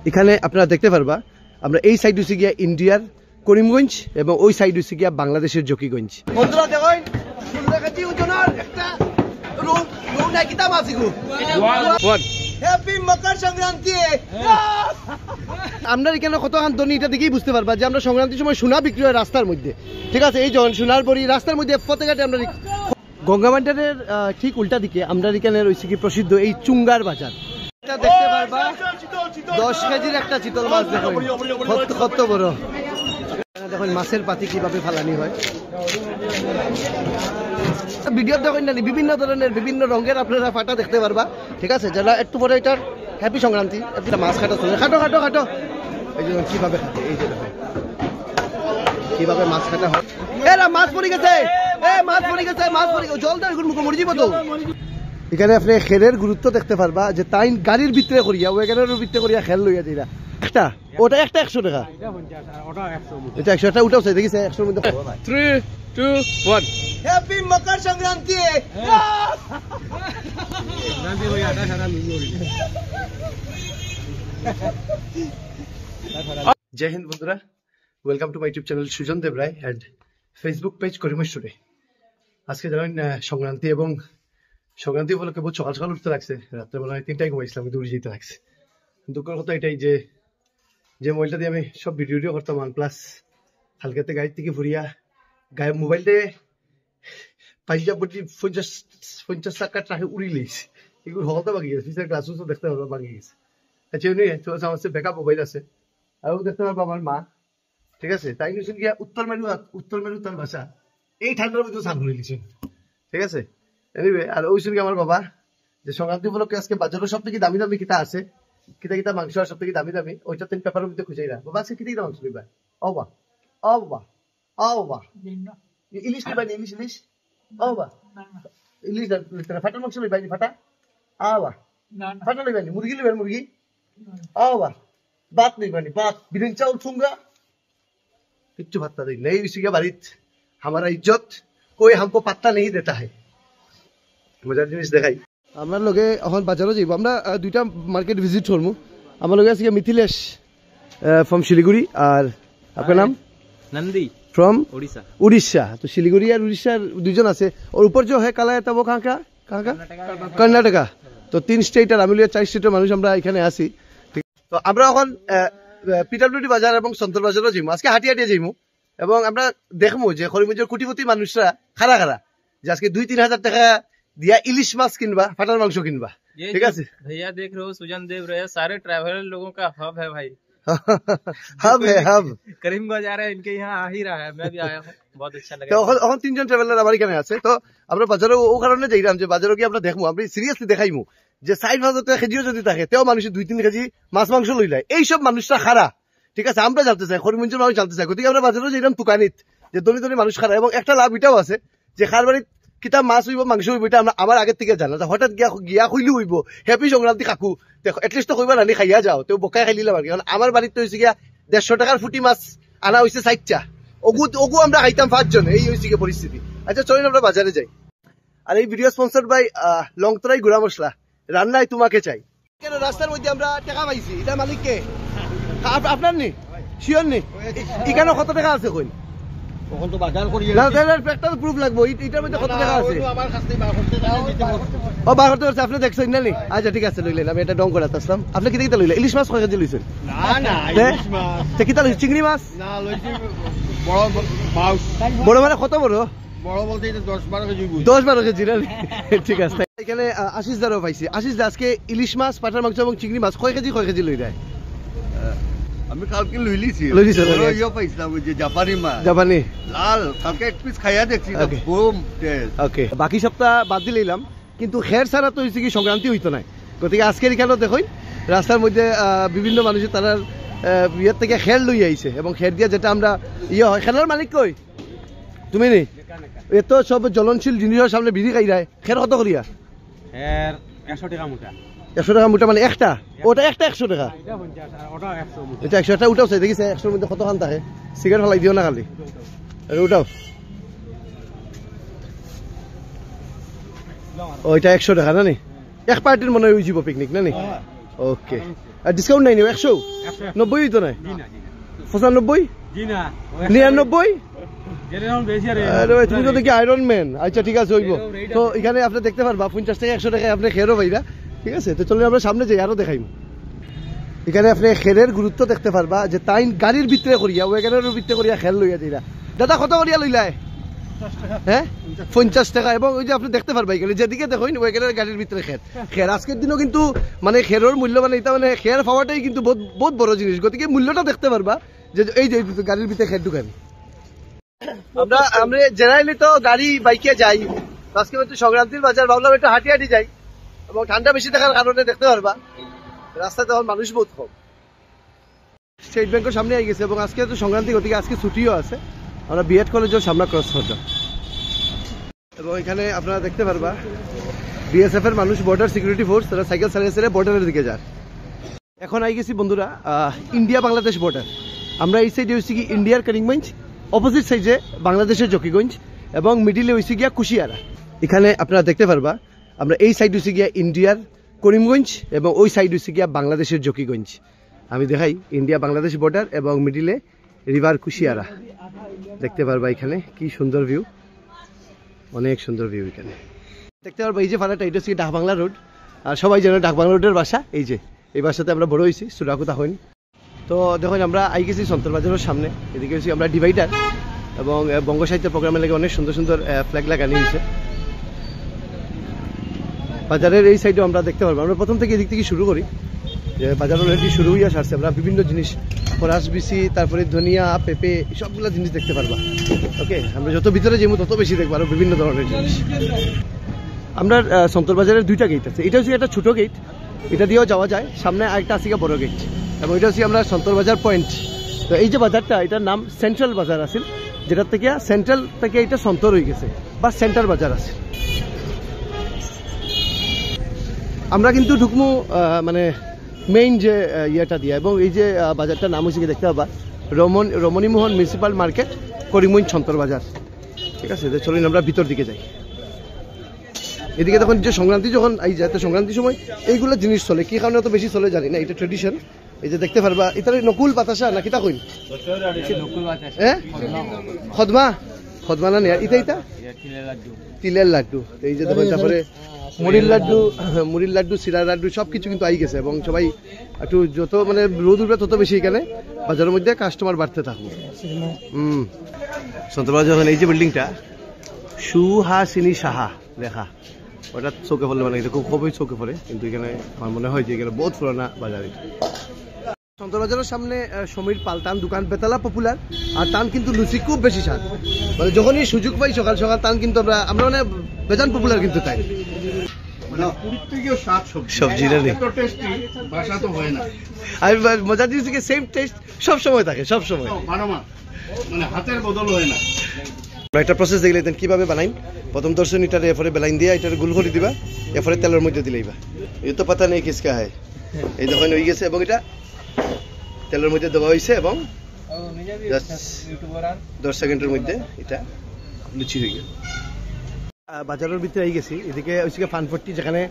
এখানে আপনারা দেখতে পারবা আমরা এই সাইড হচ্ছে গিয়া ইন্ডিয়ার করিমগঞ্জ এবং ওই সাইড হচ্ছে গিয়া বাংলাদেশের জকিগঞ্জ। বন্ধুরা দেখেন 16 কেজি ওজনের একটা রৌ নাই কিতা মাছ ইগো হ্যাপি মকর সংক্রান্তি। আমরা এখানে কত আন্দোলন এটা দেখেই বুঝতে পারবা যে আমরা সংক্রান্তির সময় সোনা বিক্রি হয় রাস্তার মধ্যে, ঠিক আছে। এই যখন সোনার বড়ি রাস্তার মধ্যে ফতেঘাটে আমরা গঙ্গা বান্ডারের ঠিক উল্টা দিকে আমরা এখানে রয়েছে কি প্রসিদ্ধ এই চুঙ্গার বাজার। দেখতে পারবা 10 কেজির একটা চিতল মাছ দেখো কত বড়। দেখুন মাছের পাতি কিভাবে ফালানি হয়। ভিডিও দেখুন না বিভিন্ন ধরনের বিভিন্ন রঙের আপনারা ফাটা দেখতে পারবা, ঠিক আছে। যারা একটু পরে এটার হ্যাপি সংক্রান্তি একটা মাছ কাটা চলে খাটো খাটো খাটো এই যে কিভাবে খাটে, এই যে কিভাবে মাছ কাটা হয়। এরা মাছ পড়ে গেছে, মাছ পড়ে গেছে, মাছ পড়ে গেছে, জল দেওয়ার মুখে মরে যাবো তো। এখানে আপনি খেলের গুরুত্ব দেখতে পারবা যে তাই গাড়ির ভিতরে করিয়া ওয়াগনের ভিতরে করিয়া খেল লইয়া দিরা একটা ওটা একটা 100 টাকা, এটা 100 টাকা উঠাও দেখিছে 100 এর মধ্যে। 3 2 1 হ্যাপি মকর সংক্রান্তি। জয় হিন্দ বন্ধুরা, welcome to my YouTube channel Sujan Deb Roy and Facebook page Karimganj today. আজকে জানেন সংক্রান্তি এবং সংক্রান্তি উপলক্ষে বহুত সকাল সকাল উঠতে লাগছে, রাত্রেবেলায় 3টায় ঘুমাইছিলাম কিন্তু উঠে যেতে লাগছে। দুঃখের কথা এটাই যে মোবাইলটা দিয়ে আমি সব ভিডিও করতাম প্লাস হালকাতে গাড়ি থেকে ফুরিয়া গায়ে মোবাইলটা পাইজাব 50 টাকা ট্রাকে উড়ি লিয়েছে, এগুলো হলতে বাকি গেছে, ফিচার গ্লাস দেখতে পারবা বাকি গেছে। আচ্ছা আমার ব্যাকআপ মোবাইল আছে আর দেখতে পারবো আমার মা, ঠিক আছে। তাই নিয়েছেন গিয়া উত্তর মেরু তার ভাষা এই ঠান্ডার মধ্যে সান ঘুরে লিছেন, ঠিক আছে। এনিওয়ে আর ওই সঙ্গে আমার বাবা যে সংক্রান্তি উপলক্ষে আজকে বাজারের সব থেকে দামি দামি কিতা আছে, কিতা মাংস আর সব থেকে দামি দামি ওইটা তুমি পেপারের মধ্যে খুঁজে না বাবা আজকে কিতা মাংস নিবা। ও বা ইলিশ নিবা, ইলিশ ও বা ইলিশ ফাটার মাংস নিবা, ফাটা বা ফাটা নিবা, মুরগি নিবেন মুরগি ও বা ভাত নিবানি, ভাত বিরিয়ানি চাউল চুঙ্গা কিচ্ছু ভাত্তা দিই नहीं। इसी के बारित हमारा इज्जत कोई हमको पत्ता नहीं देता है। মজার জিনিস দেখাই আমরা লগে এখন বাজারও যাইব, আমরা দুইটা মার্কেট ভিজিট করবো। আমার লগে আছে মিথিলেশ ফ্রম শিলিগুড়ি আর আপনার নাম নন্দী ফ্রম উড়িষ্যা। তো শিলিগুড়ি আর উড়িষ্যার দুইজন আছে। ওর উপর যে হয় কালা এটা কাঁ কর্ণাটকা। তো 3 স্টেট আর আমি 4 স্টেটের মানুষ আমরা এখানে আছি। তো আমরা এখন পিডব্লিউডি বাজার এবং সন্তর বাজারও যাইমু, আজকে হাঁটিয়ে যাইমু এবং আমরা দেখবো যে করিমগঞ্জের কোটিপতি মানুষরা খারা যে আজকে 2-3 হাজার টাকা দিয়া ইলিশ মাছ কিনবা, ফাটার মাংস কিনবা, ঠিক আছে। भैया देख रहे हो सुजन देव रहे सारे ट्रैवलर लोगों का हब है भाई। हब है हब करीमगंज आ रहा है, इनके यहाँ आ ही रहा है, मैं भी आया हूँ, बहुत अच्छा लगा। तो এখন 3 জন ট্রাভেলার আমার এখানে আছে। তো আমরা বাজারে ও কারণে যাইলাম যে বাজারে কি আমরা দেখবো, আমরা সিরিয়াসলি দেখাইমু যে 60,000 টাকা কেজিও যদি থাকে তেও মানুষ 2-3 কেজি মাছ মাংস লই লাই। এইসব মানুষরা খারা, ঠিক আছে। আমরা জানতে চাই করিমগঞ্জের মানুষ জানতে চাই, গতিকে আমরা বাজারে যাইলাম তুকানিত যে ধনী ধনী মানুষ খারা। এবং একটা লাভ এটাও আছে যে খার বাড়িত কিতা মাছ হইব মাংস হইব এটা আমরা আমার আগের থেকে জানা, হঠাৎ গিয়া খুইলি হইব হ্যাপি সংক্রান্তি কাকু দেখো এটলিস্ট তো কইবা নানি খাইয়া যাও, তো বকাই খাইলিলাম আর কি। কারণ আমার বাড়িতে হয়েছে গিয়া 150 টাকার ফুটি মাছ আনা হয়েছে 60টা, ওগু আমরা খাইতাম 5 জন, এই হয়েছে গিয়ে পরিস্থিতি। আচ্ছা চলুন আমরা বাজারে যাই। আর এই ভিডিও স্পন্সর্ড বাই লংতরাই গুড়া মশলা, রান্নায় তোমাকে চাই। কেন রাস্তার মধ্যে আমরা টাকা পাইছি, এটা মালিক কে? আপনার নি শিওর নি? এখানে কত টাকা আছে কই? এখন তো বাজার করি না, তাহলে প্র্যাকটিক্যাল প্রুফ লাগবে। এটার মধ্যে কত টাকা আছে? আমার কাছে 12 ও 12 টাকা আপনি দেখছেন না নি? আচ্ছা ঠিক আছে লইলেন, আমি এটা ডং করে আসলাম। আপনি কি দিতে লইলেন? ইলিশ মাছ কয় কেজি লইছেন? না না ইলিশ মাছ তে কিতা লইছেন? চিংড়ি মাছ না লইছি, বড় মাছ। বড় মানে কত বড়? বড় বলতে 10-12 কেজি। 10-12 কেজি না, ঠিক আছে। এখানে আশিস দারও পাইছি। আশিস দা আজকে ইলিশ মাছ, পাটার মাংস এবং চিংড়ি মাছ কয় কেজি লই দেয়? আমি কালকে লইলিছি ইয়া পাইছিলাম যে জাপানি মাছ, জাপানি লাল, কালকে এক পিস খাইয়া দেখছি খুব টেস্ট। ওকে বাকি সপ্তাহ বাদ দিলাম, কিন্তু খের ছাড়া তো হইছে কি সংক্রান্তি হইতো না। গতিকে আজকের এখানে দেখুন রাস্তার মধ্যে বিভিন্ন মানুষের তারা ইয়ার থেকে খের লই আইছে এবং খের দিয়া যেটা আমরা ইয়ে হয়। খেলার মালিক কই তুমি নি? এত সব জ্বলনশীল জিনিসের সামনে বিড়ি খাই যায়। খের কত করিয়া? খের 100 টাকা মোটা। 100 টাকা মোটা মানে একটা, ওটা একটা 100 টাকা, এটা 100 টাকা উঠাও চাই দেখিছে 100 মধ্যে কত খান থাকে। সিগারেট ফেলাই দিও না খালি, উঠাও ওইটা 100 টাকা না নি? এক পার্টির মনে হয় যাব পিকনিক না নি? ওকে, আর ডিসকাউন্ট নাই নি 100 90 তো নাই 95 99? আরে ভাই তুমি তো দেখি আয়রন ম্যান। আচ্ছা ঠিক আছে হইব। তো এখানে আপনি দেখতে পারবা 50 টাকা 100 টাকায় আপনি খেরো ভাইরা, ঠিক আছে। তো চলুন আমরা সামনে যাই, আরো দেখাইম। এখানে আপনি খেরের গুরুত্ব দেখতে পারবা যে তাই গাড়ির ভিতরে করিয়া ওয়াগনের ভিতরে করিয়া খের লইয়া দিরা। দাদা কত করিয়া লইলাই? হ্যাঁ 50 টাকা। এবং ওই যে আপনি দেখতে পারবা এখানে যেদিকে দেখুন ওয়াগনের গাড়ির ভিতরে খের আজকের দিনও কিন্তু মানে খেরের মূল্য মানে এটা মানে খের পাওয়াটাই কিন্তু বহুত বড় জিনিস। গতিকে মূল্যটা দেখতে পারবা যে এই যে গাড়ির ভিতরে খের ঢুকান। আমরা জেনারেলি তো গাড়ি বাইকে যাই, আজকে একটু সংক্রান্তির বাজার ভাবলাম একটু হাঁটি হাঁটি যাই, এবং ঠান্ডা বেশি থাকার কারণে দেখতে পারবা রাস্তায় তখন মানুষ বহুত কম। স্টেট ব্যাংকের সামনে আই গেছে এবং আজকে তো সংক্রান্তি, গতিকে আজকে ছুটিও আছে। আমরা বিএড কলেজের সামনে ক্রস করতাম, এবং এখানে আপনারা দেখতে পারবা বিএসএফ এর মানুষ, বর্ডার সিকিউরিটি ফোর্স, তারা সাইকেল চালিয়ে চালিয়ে বর্ডারের দিকে যায়। এখন আই গেছি বন্ধুরা ইন্ডিয়া বাংলাদেশ বর্ডার। আমরা এই সাইডে হয়েছি কি ইন্ডিয়ার করিমগঞ্জ, অপোজিট সাইডে বাংলাদেশের জকিগঞ্জ, এবং মিডিলে হয়েছে গিয়া কুশিয়ারা। এখানে আপনারা দেখতে পারবা আমরা এই সাইড হয়েছে গিয়া ইন্ডিয়ার করিমগঞ্জ এবং ওই সাইড হয়েছে গিয়া বাংলাদেশের জকিগঞ্জ। আমি দেখাই ইন্ডিয়া বাংলাদেশ বর্ডার এবং মিডিলে রিভার কুশিয়ারা। দেখতে পারবা এখানে কি সুন্দর ভিউ, অনেক সুন্দর ভিউ। এখানে দেখতে পারবা এই যে ফাড়াটা, এটা হচ্ছে ডাক বাংলা রোড। আর সবাই জানে ডাক বাংলা রোডের বাসা এই যে এই বাসাতে আমরা বড় হয়েছি, সুরাকুতা হইন। তো দেখুন আমরা আই গেছি সন্তর বাজারের সামনে, এদিকে হচ্ছে আমরা ডিভাইডার, এবং বঙ্গ সাহিত্য প্রোগ্রামের লাগে অনেক সুন্দর সুন্দর ফ্ল্যাগ লাগানো হয়েছে। বাজারের এই সাইডেও আমরা দেখতে পারবো। আমরা প্রথম থেকে এদিক থেকে শুরু করি, যে বাজার অলরেডি শুরু হইয়া সারছে। আমরা বিভিন্ন জিনিস, ফরাস বিসি, তারপরে ধনিয়া, পেঁপে, সবগুলো জিনিস দেখতে পারবা। ওকে, আমরা যত ভিতরে যাবো তত বেশি দেখবো আরো বিভিন্ন ধরনের জিনিস। আমরা সন্তর বাজারের দুইটা গেট আছে, এটা হচ্ছে একটা ছোট গেট, এটা দিয়েও যাওয়া যায়। সামনে আরেকটা আছে বড় গেট, এবং এটা হচ্ছে আমরা সন্তর বাজার পয়েন্ট। তো এই যে বাজারটা, এটার নাম সেন্ট্রাল বাজার আছে, যেটার থেকে সেন্ট্রাল থেকে এটা সন্তর হয়ে গেছে বা সেন্টার বাজার আছে। আমরা কিন্তু ঢুকমু মানে মেইন যে ইয়েটা দিয়ে, এবং এই যে বাজারটার নাম হচ্ছে দেখতে পাবা রমণীমোহন মিউনিসিপাল মার্কেট, করিমগঞ্জ সন্তর বাজার। ঠিক আছে, চলুন আমরা ভিতর দিকে যাই। এদিকে তখন যে সংক্রান্তি যখন এই যায়, তো সংক্রান্তির সময় এইগুলো জিনিস চলে, কি কারণে অত বেশি চলে জানি না, এটা ট্রেডিশন। এই যে দেখতে পারবা এটা নকুল বাতাসা না কিতা কইন, হ্যাঁ খদমা খদমা না এটা তিলের লাড্ডু। এই যে দেখুন, তারপরে মুড়ির লাড্ডু, সিরার লাড্ডু, সবকিছু কিন্তু আই গেছে, এবং সবাই একটু যত মানে রোদ উঠবে তত বেশি এখানে বাজারের মধ্যে কাস্টমার বাড়তে থাকবে। সন্তর বাজার এই যে বিল্ডিংটা সুহাসিনী সাহা লেখা, ওটা চোখে পড়লে মানে এটা খুবই চোখে পড়ে, কিন্তু এখানে আমার মনে হয় যে এখানে বহুত পুরানা বাজার। সন্তর বাজারের সামনে সমীর পাল টান দোকান, বেতালা পপুলার, আর টান কিন্তু লুচি খুব বেশি স্বাদ। মানে যখনই সুযোগ পাই সকাল সকাল টান কিন্তু আমরা মানে বেজান পপুলার কিন্তু তাই সবজি মজা দিয়েছি, সেম টেস্ট সব সময় থাকে, সব সময় মানে হাতের বদল হয় না। একটা প্রসেস দেখলে কিভাবে বানাই, প্রথম দর্শন এটার এরপরে বেলাইন দিয়া এটার গুল করে দিবা, এরপরে তেলের মধ্যে দিলেইবা। এই তো পাতা নেই কিসকা হয়, এই দেখুন হয়ে গেছে, এবং এটা তেলের মধ্যে দেওয়া হয়েছে, এবং 10 সেকেন্ডের মধ্যে এটা লুচি হয়ে গেল। বাজারের ভিতরে এই গেছি, এদিকে হচ্ছে পানপট্টি, যেখানে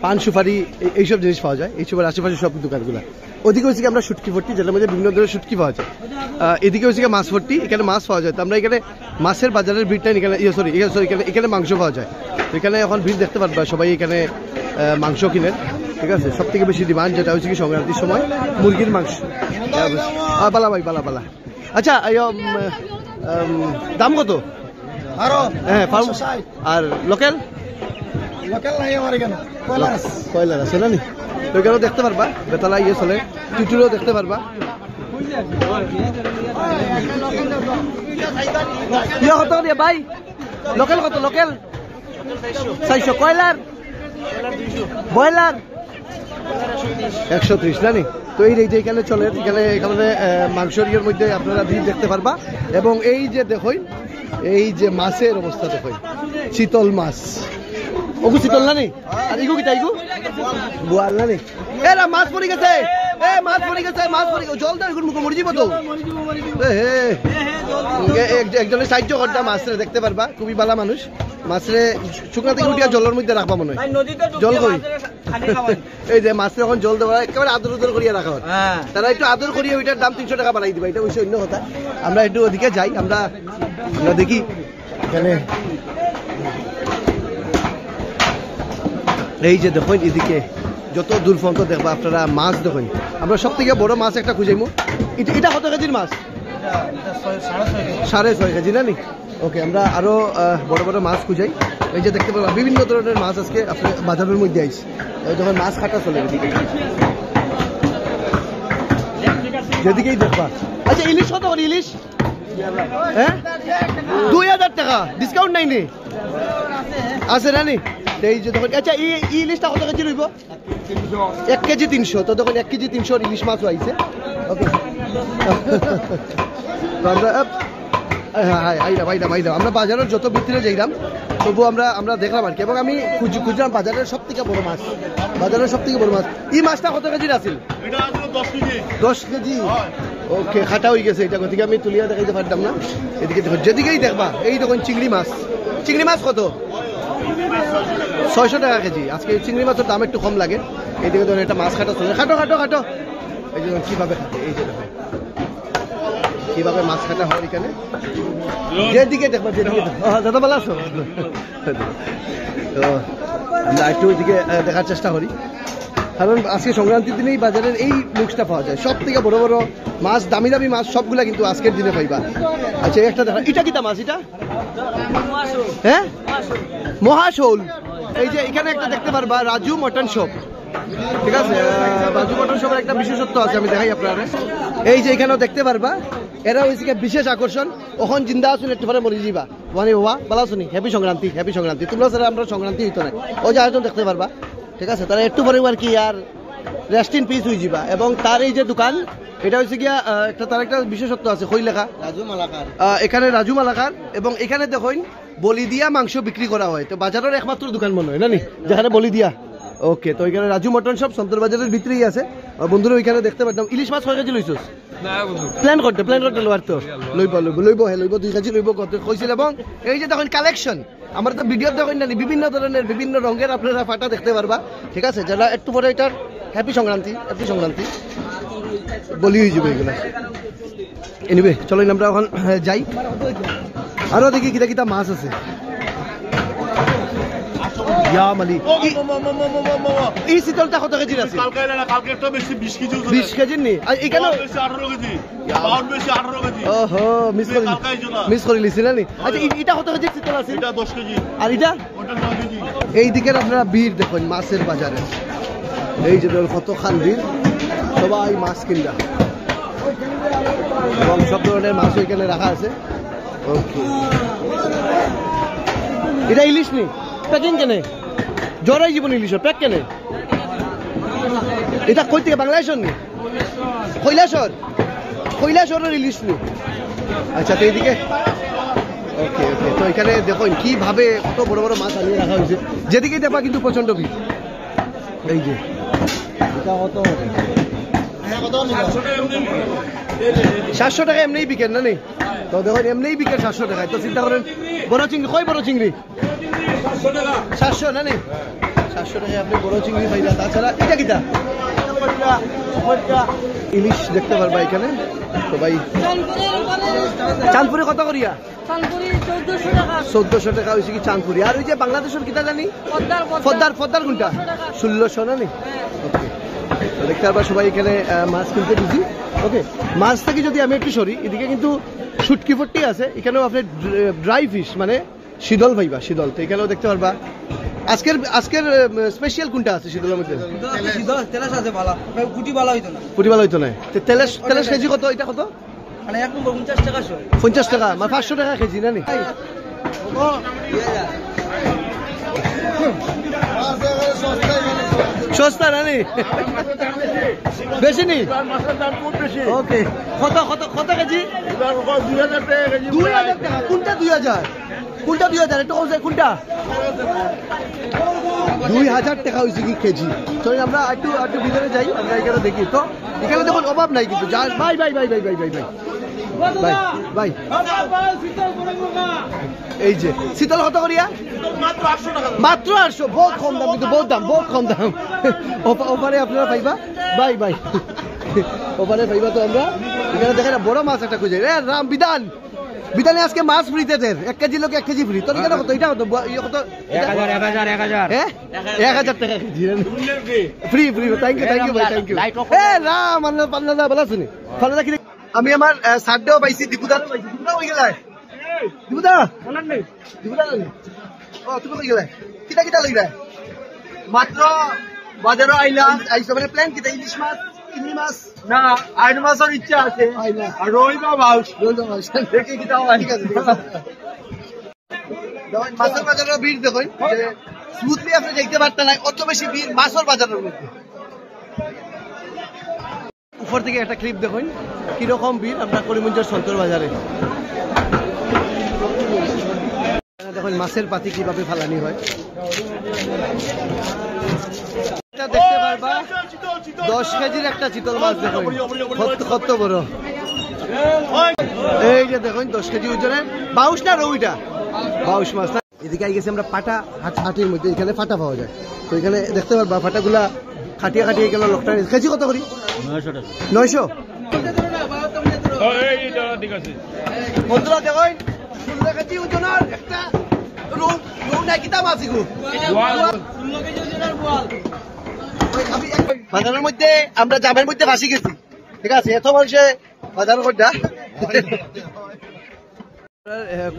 পান সুপারি এইসব জিনিস পাওয়া যায়, এইসবের আশেপাশে সব দোকানগুলো। ওদিকে হচ্ছে আমরা শুটকি ভর্তি, যেটার মধ্যে বিভিন্ন ধরনের শুটকি পাওয়া যায়। এদিকে হচ্ছে মাছ ভর্তি, এখানে মাছ পাওয়া যায়। তো আমরা এখানে মাছের বাজারের ভিড়টা এখানে এখানে মাংস পাওয়া যায়। তো এখানে এখন ভিড় দেখতে পারবা, সবাই এখানে মাংস কিনেন। ঠিক আছে, সব থেকে বেশি ডিমান্ড যেটা হচ্ছে কি সংক্রান্তির সময় মুরগির মাংস। বালা ভাই বালা। আচ্ছা দাম কত? হ্যাঁ, আর লোকাল কয়লার আছে না? তো এখানেও দেখতে পারবা, বেতালা ইয়ে চলে, টিটুরও দেখতে পারবা। ইয়ে কত দিয়ে ভাই? লোকাল কত? লোকাল 400, কয়লার ব্রয়লার 130 না নি? তো এই যে এখানে চলে, এখানে মাংসের ইয়ের মধ্যে আপনারা ভিড় দেখতে পারবা। এবং এই যে দেখুন, এই যে মাছের অবস্থা দেখুন, চিতল মাছ, ওগু চিতল না নি? আর ইগু কিটা? ইগু বোয়াল না নি? এরা মাছ পড়ে গেছে, মাছ পড়ে গেছে, মাছ পড়ে গেছে, জল দেয় মুখ মরে যাব তো। একজনের সাহায্য করতে মাছরে দেখতে পারবা, খুবই ভালো মানুষ। মাছরে শুকনা থেকে উঠিয়া জলের মধ্যে রাখবা মনে হয়, জল করি এই যে মাছরে এখন জল দেওয়া একেবারে আদর উদর করিয়া রাখা হয়। তারা একটু আদর করিয়া ওইটার দাম 300 টাকা বাড়াই দিবা, এটা অবশ্যই অন্য কথা। আমরা একটু ওদিকে যাই, আমরা দেখি এখানে। এই যে দেখুন এদিকে যত দূর পর্যন্ত দেখবা আপনারা মাছ দেখুন। আমরা সব থেকে বড় মাছ একটা খুঁজাইমু। এটা কত কেজির মাছ? 6.5 কেজি না নি? ওকে, আমরা আরো বড় বড় মাছ খুঁজাই। এই যে দেখতে পাবেন বিভিন্ন ধরনের মাছ আজকে আপনার বাজারের মধ্যে আইছে, যখন মাছ কাটা চলে এদিকে যেদিকেই দেখবা। আচ্ছা ইলিশ কত করে ইলিশ? হ্যাঁ 2000 টাকা, ডিসকাউন্ট নাই নি? আছে না নি? এই যে দেখুন। আচ্ছা ইলিশটা কত কেজি রইব? 1 কেজি 300। তো দেখুন 1 কেজি 300 ইলিশ মাছও আইছে। ওকে আমরা বাজারের যত ভিতরে যাইলাম তবু আমরা দেখলাম আর কি, এবং আমি খুঁজলাম বাজারের সব থেকে বড় মাছ, বাজারের সব থেকে বড় মাছ। এই মাছটা কত কেজির আছিল? 10 কেজি। ওকে, খাটা হয়ে গেছে এটা, গতিকে আমি তুলিয়া দেখাইতে পারতাম না। এদিকে দেখো, যেদিকেই দেখবা এই দেখুন চিংড়ি মাছ। চিংড়ি মাছ কত? 600 টাকা কেজি। আজকে চিংড়ি মাছের দাম একটু কম লাগে। এইদিকে ধরুন একটা মাছ কাটা চলে, খাটো খাটো খাটো। এই যে কিভাবে খাটে, এই যে দেখো কিভাবে মাছ কাটা হয় এখানে। যেদিকে দেখবা, যেদিকে দাদা ভালো আছো? তো আমরা একটু ওইদিকে দেখার চেষ্টা করি, কারণ আজকে সংক্রান্তির দিনেই বাজারের এই লুকসটা পাওয়া যায়। সব থেকে বড় বড় মাছ, দামি দামি মাছ সবগুলা কিন্তু আজকের দিনে পাইবা। আচ্ছা একটা দেখা, এটা কিটা মাছ? এটা হ্যাঁ মহাশোল। এই যে এখানে একটা দেখতে পারবা রাজু মটন শপ, ঠিক আছে? রাজু মটন শপের একটা বিশেষত্ব আছে, আমি দেখাই আপনারা। এই যে এখানেও দেখতে পারবা, এরা হয়েছে বিশেষ আকর্ষণ। ওখান জিন্দা আসুন একটু পরে মরে যাবা, মানে ওয়া বলা শুনি হ্যাপি সংক্রান্তি, হ্যাপি সংক্রান্তি। তোমরা স্যার আমরা সংক্রান্তি হইতো না, ও যে আয়োজন দেখতে পারবা, ঠিক আছে? তারা একটু পরে আর কি আর রেস্ট ইন পিস হয়ে যাবা। এবং তার এই যে দোকান, এটা হচ্ছে গিয়া একটা তার একটা বিশেষত্ব আছে, কই লেখা রাজু মালাকার। এখানে রাজু মালাকার, এবং এখানে দেখুন বলি দিয়া মাংস বিক্রি করা হয়। তো বাজারের একমাত্র দোকান মনে হয় না নি যেখানে বলি দিয়া। ওকে, তো ওইখানে রাজু মটন শপ সন্তর বাজারের ভিতরেই আছে। বন্ধুরা ওইখানে দেখতে পারতাম। ইলিশ মাছ 6 কেজি লইছস? প্ল্যান করতে লোয়ার তো লইব 2 কেজি লইব কইছিল। এবং এই যে দেখুন কালেকশন, আমরা তো ভিডিও দেখুন না, বিভিন্ন ধরনের বিভিন্ন রঙের আপনারা ফাটা দেখতে পারবা, ঠিক আছে? যারা একটু পরে এটার হ্যাপি সংক্রান্তি বলি হয়ে যাবে এগুলো। এনিওয়ে চলেন আমরা এখন যাই, আরো দেখি কিটা কিটা মাছ আছে। এই শীতলটা কত কেজির আছে? 20 কেজির নি? এখানে ওহো মিস করে লিছি না নি? আচ্ছা এটা কত কেজির শীতল আছে? 10 কেজি। আর এটা? এই দিকের আপনারা ভিড় দেখুন মাছের বাজারে, এই যে কত খান ভিড়, সবাই মাছ কিনবা, এবং সব ধরনের মাছ এখানে রাখা আছে। ওকে, এটা ইলিশ নি? প্যাকিং কেনে জরাই জীবন ইলিশের প্যাক কেনে? এটা কই থেকে? বাংলাদেশের নি? কৈলাসরের ইলিশ নি? আচ্ছা, তো এইদিকে ওকে ওকে। তো এখানে দেখুন কিভাবে কত বড় বড় মাছ আনিয়ে রাখা হয়েছে, যেদিকেই দেখবা কিন্তু প্রচন্ড ভিড়। এই যে এটা কত? 700 টাকা এমনিই বিকেন না নেই? তো দেখুন এমনিই বিকেন 700 টাকায়। তো চিন্তা করেন বড় চিংড়ি, কই বড় চিংড়ি? 700 না নেই? 700 টাকায় আপনি বড় চিংড়ি পাইবা। তাছাড়া এটা কিটা? ইলিশ দেখতে পারবা এখানে সবাই। চাঁদপুরে কত করিয়া? 1400 টাকা হয়েছে কি চাঁদপুরি। আর ওই যে বাংলাদেশের কিটা জানি ফদ্দার কোনটা? 1600 না নেই? দেখতে পারবা সবাই এখানে মাছ কিনতে বুঝি। ওকে, মাছ থেকে যদি আমি একটু সরি, এদিকে কিন্তু শুটকি ফুটকি আছে, এখানেও আপনি ড্রাই ফিশ মানে শীতল পাইবা, শীতল। তো এখানেও দেখতে পারবা। আজকের স্পেশাল কোনটা আছে শীতলের মধ্যে? পুটি ভালো হইতো না। তেলেশ কেজি কত? এটা কত? 50 টাকা, মানে 500 টাকা কেজি না নি? সস্তা না নি? বেশি নি? ওকে, কত কেজি? 2000 টাকা। কোনটা 2000? কোনটা 2000 একটু কমছে কোনটা 2000 টাকা হয়েছে কি কেজি। তো আমরা একটু একটু ভিতরে যাই, আমরা এখানে দেখি। তো এখানে দেখুন অভাব নাই কিন্তু ভাই ভাই ভাই ভাই ভাই ভাই ভাই ভাই এই যে শীতল কত করিয়া মাত্র 800 বহুত কম দাম কিন্তু বহুত কম দাম ওপারে আপনারা পাইবা ভাই ভাই ওপারে পাইবা। তো আমরা এখানে দেখেন বড় মাছ একটা খুঁজে রাম বিধানে আজকে মাছ ফ্রিতে দেন 1 কেজি লোক 1 কেজি ফ্রি। তো এখানে কত এটা কত 1000 টাকা কেজি ফ্রি থ্যাংক ইউ ভাই থ্যাংক ইউ। রাম আল্লাহ পাল্লা বলা শুনি ফাল্লা কি আমি আমার সাডেও পাইছি দীপুদা পাইছি দীপুদা হই গেলাই দীপুদা ও তুমি কই গেলাই কিটা লইবা মাত্র বাজারে আইছো মানে প্ল্যান কিটা ইলিশ মাছ চিংড়ি মাছ না আইন মাছের ইচ্ছা আছে আর রই বা মাছ দেখি কিটা হয় ঠিক আছে মাছের বাজারের ভিড় দেখুন যে স্মুথলি আপনি দেখতে পারতেন না কত বেশি ভিড় মাছের বাজারের মধ্যে। উপর থেকে একটা ক্লিপ দেখুন কিরকম ভিড় আমরা করিমগঞ্জের সন্তর বাজারে। দেখুন মাছের পাতি কিভাবে ফালানি হয় দেখতে পারবা। 10 কেজির একটা চিতল মাছ দেখুন কত বড়। এই যে দেখুন 10 কেজি ওজনের বাউশ না রৌইটা বাউশ মাছ। এদিকে আই গেছে আমরা পাটা হাটির মধ্যে, এখানে ফাটা পাওয়া যায়। তো এখানে দেখতে পারবা ফাটাগুলা খাটিয়ে গেল লোকটা কেজি কত করি 900 বন্ধুরা দেখুন 16 কেজি ওজনের একটা বাজারের মধ্যে আমরা জামের মধ্যে ফাঁসি গেছি ঠিক আছে এত মানুষে বাজারের মধ্যে।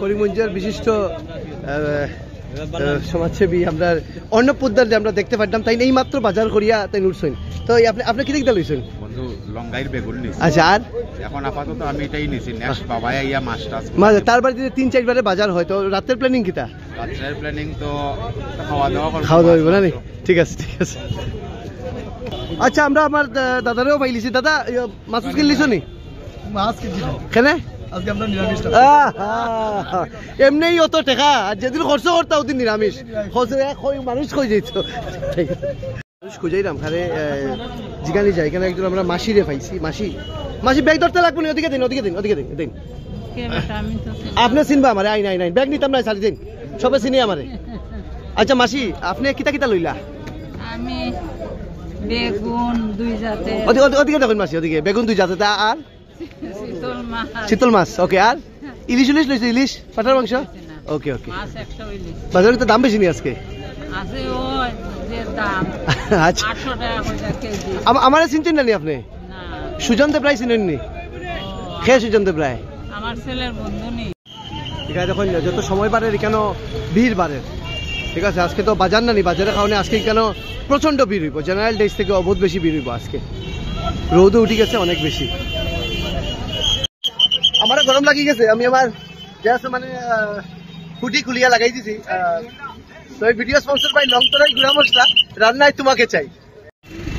করিমগঞ্জের বিশিষ্ট সমাজসেবী আমরা অর্ণব পোদ্দার আমরা দেখতে পারতাম তাই এই মাত্র বাজার করিয়া তাই উঠছেন। তো আপনি কি দেখতে লইছেন বন্ধু লঙ্গাইর বেগুন নিছি। আচ্ছা আর এখন আপাতত আমি এটাই নিছি নেক্সট বাবাই আইয়া মাছটা মাছ তার বাড়িতে 3-4 বারে বাজার হয়। তো রাতের প্ল্যানিং কিটা রাতের প্ল্যানিং তো খাওয়া দাওয়া হইব না ঠিক আছে আচ্ছা আমরা আমার দাদারেও পাইলিছি। দাদা মাছ কিনলিছো নি মাছ কিনছি কেন আজকে আমরা নিরামিষ এমনি অত টাকা আর যেদিন খরচ করতা ওদিন নিরামিষ মানুষ কই যাইত মানুষ খুঁজাইলাম খারে জিগানি যায় এখানে একজন আমরা মাসিরে পাইছি। মাসি ব্যাগ ধরতে লাগবে না ওদিকে দিন আপনি চিনবা আমারে আইন ব্যাগ নিতাম না সারি দিন সবে চিনি আমারে। আচ্ছা মাসি আপনি কিতা লইলা আমি বেগুন 2 জাতে ওদিকে দেখুন মাসি ওদিকে বেগুন 2 জাতে আর শীতল মাছ ওকে আর ইলিশ লইছে ইলিশ পাটার মাংস ওকে বাজারে তো দাম বেশি নি আজকে আচ্ছা 800 টাকা কেজি। আমারে চিনতেন না নি আপনি সুজন দেব রায় চিনেন নি খেয়ে সুজন দেব রায় আমার ছেলের বন্ধু নি। এখানে দেখুন যত সময় বাড়ে এখানে ভিড় বাড়ে ঠিক আছে। আজকে তো বাজার না নি বাজারে খাওয়ানে আজকে কেন প্রচন্ড ভিড় হইব জেনারেল ডেজ থেকে বহুত বেশি ভিড় হইব আজকে রোদও উঠে গেছে অনেক বেশি। আমার গরম লাগি গেছে আমি আমার মানে ফুটি খুলিয়া লাগাই দিছি। তো এই ভিডিও স্পন্সর বাই লংতরাই গুড়া মশলা রান্নায় তোমাকে চাই।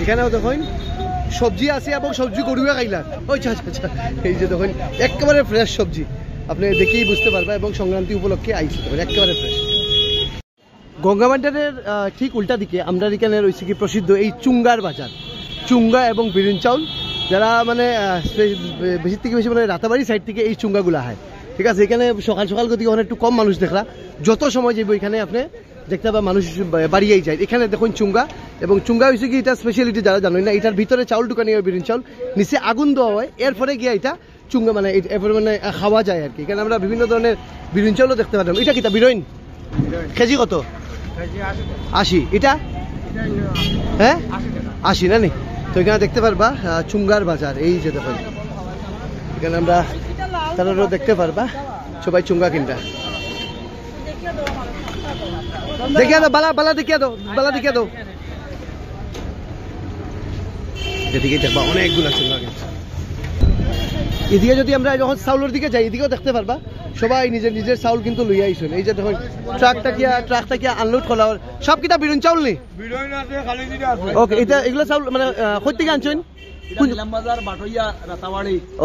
এখানেও দেখুন সবজি আছে এবং সবজি গরুয়া খাইলা আচ্ছা এই যে দেখুন একেবারে ফ্রেশ সবজি আপনি দেখেই বুঝতে পারবেন এবং সংক্রান্তি উপলক্ষে আইসি একেবারে ফ্রেশ। গঙ্গাবান্ডারের ঠিক উল্টা দিকে আমরা এখানে রয়েছে কি প্রসিদ্ধ এই চুঙ্গার বাজার চুঙ্গা এবং বিরিন চাউল যারা মানে বেশি থেকে বেশি মানে রাতাবাড়ি সাইড থেকে এই চুঙ্গাগুলা হয় ঠিক আছে। এখানে সকাল গতিকে অনেক একটু কম মানুষ দেখলা যত সময় যাইব এখানে আপনি দেখতে পাবেন মানুষ বাড়িয়েই যায়। এখানে দেখুন চুঙ্গা এবং চুঙ্গা হয়েছে কি এটা স্পেশালিটি যারা জানেন না এটার ভিতরে চাউল ঢুকানি হয় বিরিন চাউল নিচে আগুন দেওয়া হয় এরপরে গিয়ে এটা চুঙ্গা মানে এরপরে মানে খাওয়া যায় আর কি। এখানে আমরা বিভিন্ন ধরনের বিরিন চাউলও দেখতে পারলাম। এটা কিটা বিরইন কেজি কত 80 এটা হ্যাঁ 80 না নি। তো এখানে দেখতে পারবা চুঙ্গার বাজার এই যে দেখুন এখানে আমরা তারাও দেখতে পারবা সবাই চুঙ্গা কিনটা দেখিয়ে দাও বালা দেখিয়ে দাও এদিকে দেখবা অনেকগুলো চুঙ্গা কিনছে। এদিকে যদি আমরা যখন চাউলের দিকে যাই এদিকেও দেখতে পারবা সবাই নিজের চাউল কিন্তু লইয়া আইছেন। এই যে দেখুন ট্রাকটা কি আনলোড করা সব কিটা বিরন চাউল নি ওকে এটা এগুলো চাউল মানে কই থেকে আনছেন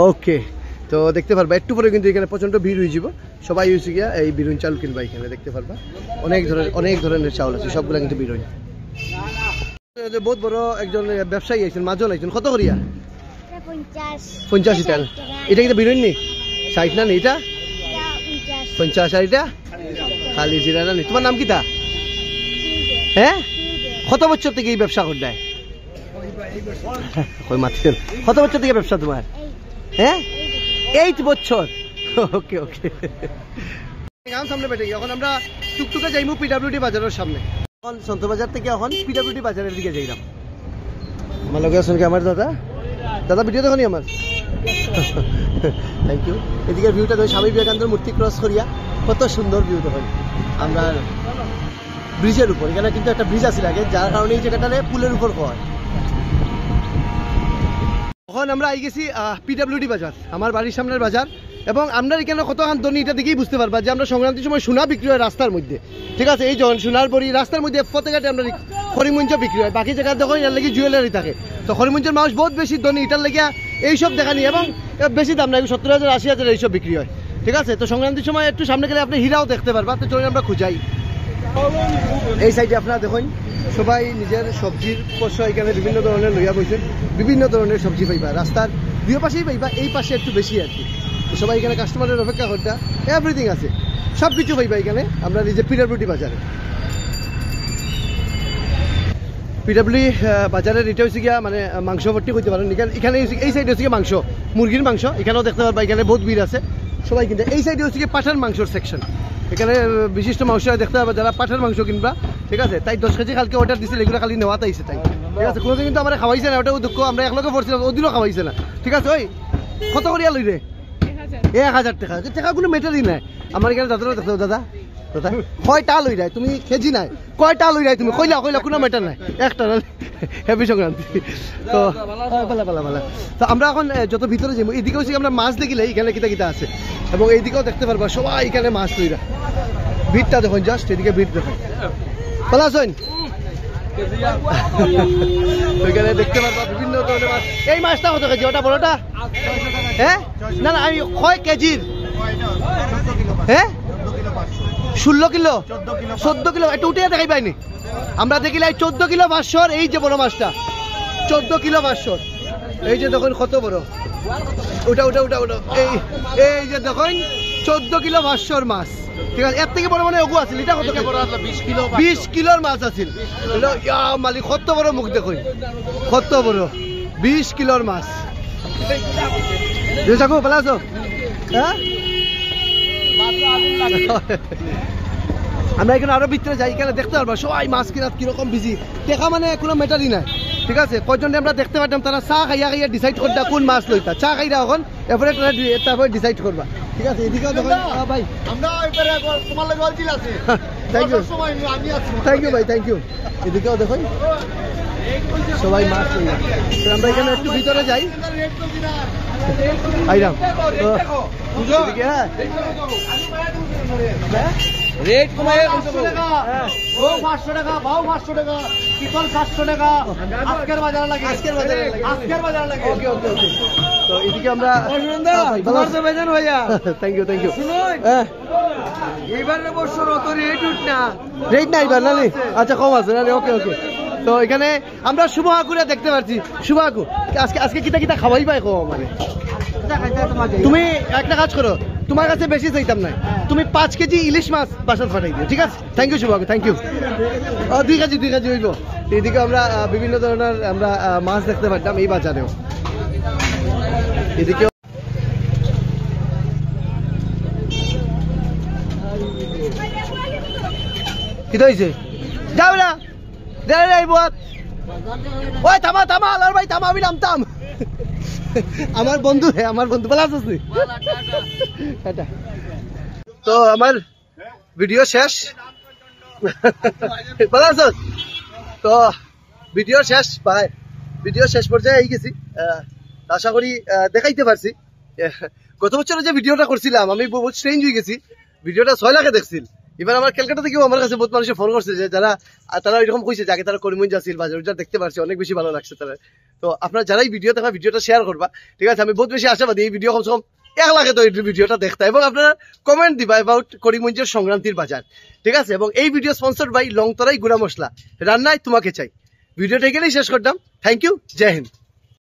ওকে তো দেখতে পারবা একটু পরে কিন্তু এখানে প্রচন্ড ভিড় হয়ে যাব সবাই হয়েছে গিয়া এই বিরুন চাউল কিনবা এখানে দেখতে পারবা অনেক ধরনের চাউল আছে সবগুলা কিন্তু বিরুন বহুত বড় একজন ব্যবসায়ী আছেন মাজন আছেন কত করিয়া 50 টাকা এটা কিন্তু বিরুন নি 60 না এটা 50 আর এটা খালি জিরা না তোমার নাম কি তা হ্যাঁ কত বছর থেকে এই ব্যবসা করতে কই মাত্র কত বছর থেকে ব্যবসা তোমার হ্যাঁ 8 বছর ওকে ওকে গাম সামনে বেটে এখন আমরা টুকটুকে যাইমু পিডব্লিউডি বাজারের সামনে এখন সন্ত বাজার থেকে এখন পিডব্লিউডি বাজারের দিকে যাইলাম আমার লগে আছেন কি আমার দাদা ভিডিও দেখনি আমার থ্যাংক ইউ এদিকে ভিউটা দেখো স্বামী বিবেকানন্দের মূর্তি ক্রস করিয়া কত সুন্দর ভিউ দেখুন আমরা ব্রিজের উপর এখানে কিন্তু একটা ব্রিজ আছে আগে যার কারণে এই জায়গাটারে পুলের উপর হয় এখন আমরা আই গেছি পিডব্লিউডি বাজার আমার বাড়ির সামনের বাজার এবং আমরা এখানে কত আন্দোলন এটা দেখেই বুঝতে পারবা যে আমরা সংক্রান্তির সময় সোনা বিক্রি হয় রাস্তার মধ্যে ঠিক আছে এই যখন সোনার বড়ি রাস্তার মধ্যে প্রত্যেকটা আমরা হরিমঞ্চ বিক্রি হয় বাকি জায়গায় দেখো এর লাগে জুয়েলারি থাকে তো হরিমঞ্চের মানুষ বহুত বেশি ধনী এটার লেগে এইসব দেখানি এবং বেশি দাম না 70,000 80,000 এইসব বিক্রি হয় ঠিক আছে তো সংক্রান্তির সময় একটু সামনে গেলে আপনি হীরাও দেখতে পারবা তো চলুন আমরা খুঁজাই এই সাইডে আপনারা দেখুন সবাই নিজের সবজির পশু এখানে বিভিন্ন ধরনের লইয়া বসেন বিভিন্ন ধরনের সবজি পাইবা রাস্তার দুই পাশেই পাইবা এই পাশে একটু বেশি আর কি সবাই এখানে কাস্টমারের অপেক্ষা করতে এভরিথিং আছে সব কিছু পাইবা এখানে আমরা নিজে পিডব্লিউডি বাজারে পিডব্লিউডি বাজারের এটা হচ্ছে গিয়া মানে মাংস ভর্তি করতে পারেন এখানে এই সাইডে হচ্ছে মাংস মুরগির মাংস এখানেও দেখতে পারবা এখানে বহুত ভিড় আছে সবাই কিনতে এই সাইডে হচ্ছে পাঠার মাংসর সেকশন এখানে বিশিষ্ট মাংস দেখতে পারবা যারা পাঠার মাংস কিনবা ঠিক আছে তাই 10 কেজি কালকে অর্ডার দিছিল এগুলো খালি নেওয়াতে আইছে তাই ঠিক আছে কোনোদিন কিন্তু আমরা খাওয়াইছে না ওটাও দুঃখ আমরা একলগে পড়ছিলাম ওদিনও খাওয়াইছে না ঠিক আছে ওই কত করিয়া লই রে 1000 টাকা টাকা কোনো ম্যাটারই নাই আমার এখানে দাদারা দেখতে দাদা দাদা কয়টা লই যায় তুমি কেজি নাই কয়টা লই যায় তুমি কইলা কোনো ম্যাটার নাই একটা হ্যাপি সংক্রান্তি তো ভালো তো আমরা এখন যত ভিতরে যাবো এদিকে হচ্ছে আমরা মাছ দেখিলে এখানে কিতা কিতা আছে এবং এইদিকেও দেখতে পারবা সবাই এখানে মাছ লইরা ভিড়টা দেখুন জাস্ট এদিকে ভিড় দেখুন ভালো আছেন ওইখানে দেখতে পারবা বিভিন্ন ধরনের মাছ এই মাছটা কত কেজি ওটা বড়টা হ্যাঁ না আমি কয় কেজির হ্যাঁ 16 কিলো 14 কিলো একটু উঠে দেখাই পাইনি আমরা দেখিলাই 14 কিলো 500 এই যে বড় মাছটা 14 কিলো 500 এই যে দেখুন কত বড় ওটা এই যে দেখুন 14 কিলো 500 মাছ ঠিক আছে এর থেকে বড় মানে ওগু আছিল এটা কত বড় 20 কিলোর মাছ আছিল মালিক কত বড় মুখ দেখুন কত বড় 20 কিলোর মাছ দেখো ভালো আছো হ্যাঁ আমরা এখানে আরো ভিতরে যাই এখানে দেখতে পারবো সবাই মাছ কিনার কিরকম বিজি দেখা মানে কোনো ম্যাটারই নাই ঠিক আছে কয়জনে আমরা দেখতে পারতাম তারা চা খাইয়া ডিসাইড করতা কোন মাছ লইতা চা খাইরা এখন এরপরে তারপরে ডিসাইড করবা ঠিক আছে এদিকেও দেখো ভাই আমরা এবারে তোমার লাগে অল দিল আছে থ্যাংক ইউ ভাই থ্যাংক ইউ এদিকেও দেখো সবাই মাছ লইয়া আমরা এখানে একটু ভিতরে যাই আইরাম তো এদিকে রেট কমায় 500 টাকা ও 500 টাকা ভাও 500 টাকা পিতল 700 টাকা আজকের বাজার লাগে ওকে তো এদিকে আমরা তোমার তো বেজান ভাইয়া থ্যাংক ইউ শুনুন এইবারে বছর অত রেট না এবার না আচ্ছা কম আছে না ওকে তো এখানে আমরা শুভাকুরে দেখতে পাচ্ছি শুভাকু আজকে কিতা খাওয়াই পাই কম মানে তুমি একটা কাজ করো তোমার কাছে বেশি চাইতাম না তুমি 5 কেজি ইলিশ মাছ বাসাত পাঠাই দিও ঠিক আছে থ্যাংক ইউ শুভাকু থ্যাংক ইউ 2 কেজি হইব এদিকে আমরা বিভিন্ন ধরনের আমরা মাছ দেখতে পারতাম এই বাজারেও এদিকে কি হইছে যাও না ওই থামা আলার ভাই থামা আমি নামতাম আমার বন্ধু ভালো আছিস তো আমার ভিডিও শেষ ভালো আছিস তো ভিডিও শেষ ভাই ভিডিও শেষ পর্যায়ে এই গেছি আশা করি দেখাইতে পারছি গত বছর যে ভিডিওটা করছিলাম আমি বহুত স্ট্রেঞ্জ হয়ে গেছি ভিডিওটা 6 লাখে দেখছিল এবার আমার ক্যালকাটা থেকেও আমার কাছে বহুত মানুষে ফোন করছে যে তারা এরকম কইছে যে আগে তারা করিমগঞ্জ আসছিল বাজার দেখতে পারছে অনেক বেশি ভালো লাগছে তারা তো আপনারা যারাই ভিডিও দেখা ভিডিওটা শেয়ার করবা ঠিক আছে আমি বহুত বেশি আশাবাদী এই ভিডিও কমসে কম এক লাগে তো এই ভিডিওটা দেখতে এবং আপনারা কমেন্ট দিবা অ্যাবাউট করিমগঞ্জের সংক্রান্তির বাজার, ঠিক আছে? এবং এই ভিডিও স্পন্সর বাই লংতরাই গুড়া মশলা, রান্নায় তোমাকে চাই। ভিডিওটা এখানেই শেষ করলাম। থ্যাংক ইউ, জয় হিন্দ।